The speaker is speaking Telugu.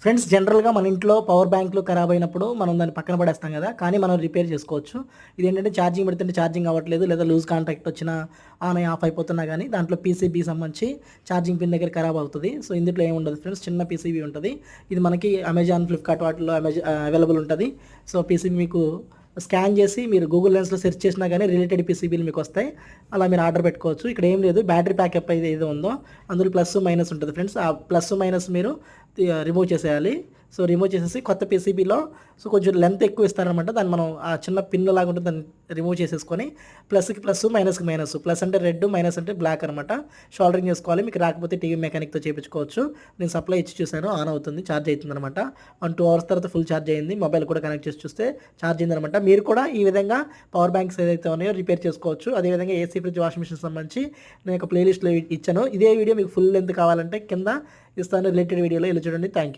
ఫ్రెండ్స్ జనరల్‌గా మన ఇంట్లో పవర్ బ్యాంక్‌లు ఖరాబ్ అయినప్పుడు మనం దాన్ని పక్కన పడేస్తాం గదా! కానీ మనం రిపేర్ చేసుకోవచ్చు. ఇదేంటంటే ఛార్జింగ్ పెడుతుంటే ఛార్జింగ్ అవ్వట్లేదు. లేదా లూజ్ కాంటాక్ట్ వచ్చినా ఆన్ అయ్యి ఆఫ్ అయిపోతున్నా గానీ దాంట్లో పీసీబీ సంబంధించి ఛార్జింగ్ పిన్ దగ్గర ఖరాబ్ అవుతది. సో, ఇందులో ఏముండదు ఫ్రెండ్స్. చిన్న పీసీబీ ఉంటది. ఇది మనకి అమెజాన్, ఫ్లిప్‌కార్ట్ వాటిలో అవైలబుల్ ఉంటది. సో, పీసీబీ మీకు స్కాన్ చేసి మీరు గూగుల్ లెన్స్‌లో సెర్చ్ చేసినా గానీ రిలేటెడ్ పీసీబీలు మీకొస్తాయి. అలా మీరు ఆర్డర్ పెట్టుకోవచ్చు. ఇక్కడ ఏం లేదు, బ్యాటరీ బ్యాకప్ ఏదో ఉందో అందులో ప్లస్, మైనస్ ఉంటది ఫ్రెండ్స్. ఆ ప్లస్, మైనస్ మీరు రిమూవ్ చేసేయాలి. సో, రిమూవ్ చేసేసి కొత్త పీసీబీలో కొంచెం లెంత్ ఎక్కువ ఇస్తారనమాట. దాన్ని మనం ఆ చిన్న పిన్ లాగా ఉంటుంది, దాన్ని రిమూవ్ చేసేసుకొని ప్లస్‌కి ప్లస్, మైనస్‌కి మైనస్. ప్లస్ అంటే రెడ్, మైనస్ అంటే బ్లాక్ అనమాట. షోల్డరింగ్ చేసుకోవాలి. మీకు రాకపోతే టీవీ మెకానిక్‌తో చేపించుకోవచ్చు. నేను సప్లై ఇచ్చి చూసాను, ఆన్ అవుతుంది, ఛార్జ్ అవుతుందనమాట. 2 అవర్స్ తర్వాత ఫుల్ ఛార్జ్ అయింది. మొబైల్ కూడా కనెక్ట్ చేసి చూస్తే ఛార్జ్ అయిందనమాట. మీరు కూడా ఈ విధంగా పవర్ బ్యాంక్స్ ఏదైతే ఉన్నాయో రిపేర్ చేసుకోవచ్చు. అదేవిధంగా ఏసీ, ఫ్రిడ్జ్, వాషింగ్ మిషన్ సంబంధించి నేను ఒక ప్లేలిస్ట్‌లో ఇచ్చాను. ఇదే వీడియో మీకు ఫుల్ లెంత్ కావాలంటే కింద ఇస్తాను రిలేటెడ్ వీడియోలో. ఇలా చూడండి. Thank you.